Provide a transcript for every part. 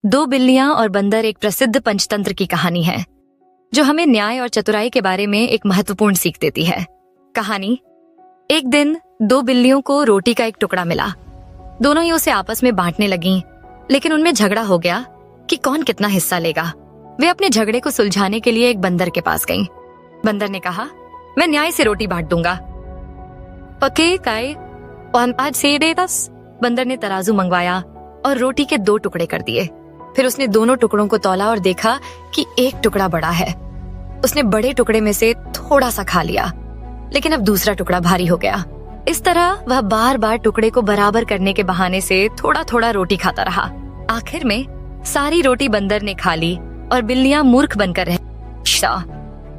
दो बिल्लियां और बंदर एक प्रसिद्ध पंचतंत्र की कहानी है जो हमें न्याय और चतुराई के बारे में एक महत्वपूर्ण सीख देती है। कहानी। एक दिन दो बिल्लियों को रोटी का एक टुकड़ा मिला। दोनों ही उसे आपस में बांटने लगीं, लेकिन उनमें झगड़ा हो गया कि कौन कितना हिस्सा लेगा। वे अपने झगड़े को सुलझाने के लिए एक बंदर के पास गईं। बंदर ने कहा, मैं न्याय से रोटी बांट दूंगा। पके काय आज से दे 10। बंदर ने तराजू मंगवाया और रोटी के 2 टुकड़े कर दिए। फिर उसने दोनों टुकड़ों को तौला और देखा कि एक टुकड़ा बड़ा है। उसने बड़े टुकड़े में से थोड़ा सा खा लिया, लेकिन अब दूसरा टुकड़ा भारी हो गया। इस तरह वह बार बार टुकड़े को बराबर करने के बहाने से थोड़ा थोड़ा रोटी खाता रहा। आखिर में सारी रोटी बंदर ने खा ली और बिल्लियां मूर्ख बनकर रह।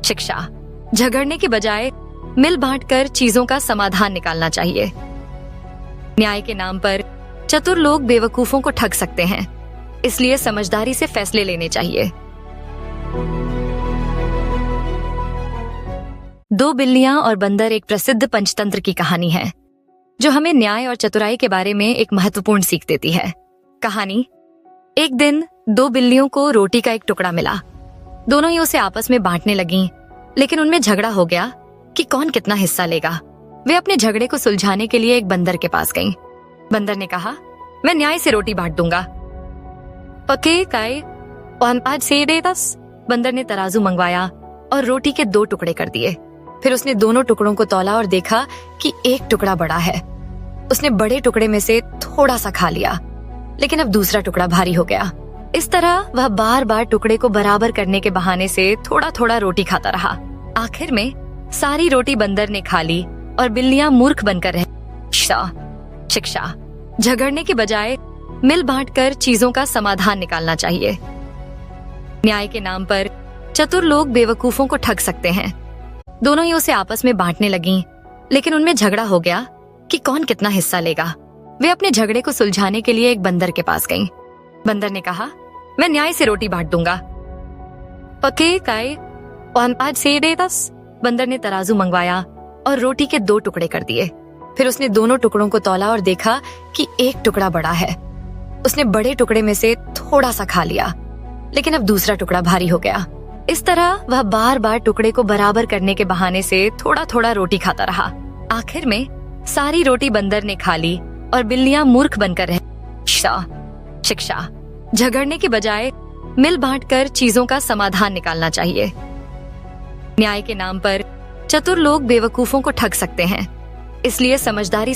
शिक्षा। झगड़ने की बजाय मिल बांटकर चीजों का समाधान निकालना चाहिए। न्याय के नाम पर चतुर लोग बेवकूफों को ठग सकते हैं, इसलिए समझदारी से फैसले लेने चाहिए। दो बिल्लियां और बंदर एक प्रसिद्ध पंचतंत्र की कहानी है जो हमें न्याय और चतुराई के बारे में एक महत्वपूर्ण सीख देती है। कहानी। एक दिन दो बिल्लियों को रोटी का एक टुकड़ा मिला। दोनों ही उसे आपस में बांटने लगीं, लेकिन उनमें झगड़ा हो गया कि कौन कितना हिस्सा लेगा। वे अपने झगड़े को सुलझाने के लिए एक बंदर के पास गईं। बंदर ने कहा, मैं न्याय से रोटी बांट दूंगा। पके काय आज से दे 10। बंदर ने तराजू मंगवाया और रोटी के 2 टुकड़े कर दिए। फिर उसने दोनों टुकड़ों को तौला और देखा कि एक टुकड़ा बड़ा है। उसने बड़े टुकड़े में से थोड़ा सा खा लिया, लेकिन अब दूसरा टुकड़ा भारी हो गया। इस तरह वह बार बार टुकड़े को बराबर करने के बहाने से थोड़ा थोड़ा रोटी खाता रहा। आखिर में सारी रोटी बंदर ने खा ली और बिल्लियां मूर्ख बनकर रह। शिक्षा। झगड़ने की बजाय मिल बांटकर चीजों का समाधान निकालना चाहिए। न्याय के नाम पर चतुर लोग बेवकूफों को ठग सकते हैं। दोनों ही उसे आपस में बांटने लगीं, लेकिन उनमें झगड़ा हो गया कि कौन कितना हिस्सा लेगा। वे अपने झगड़े को सुलझाने के लिए एक बंदर के पास गईं। बंदर ने कहा, मैं न्याय से रोटी बांट दूंगा। पके काय आज से दे 10। बंदर ने तराजू मंगवाया और रोटी के 2 टुकड़े कर दिए। फिर उसने दोनों टुकड़ों को तौला और देखा कि एक टुकड़ा बड़ा है। उसने बड़े टुकड़े में से थोड़ा सा खा लिया, लेकिन अब दूसरा टुकड़ा भारी हो गया। इस तरह वह बार बार टुकड़े को बराबर करने के बहाने से थोड़ा थोड़ा रोटी खाता रहा। आखिर में सारी रोटी बंदर ने खा ली और बिल्लियां मूर्ख बनकर रह। शिक्षा। झगड़ने की बजाय मिल बांटकर चीजों का समाधान निकालना चाहिए। न्याय के नाम पर चतुर लोग बेवकूफों को ठग सकते हैं, इसलिए समझदारी से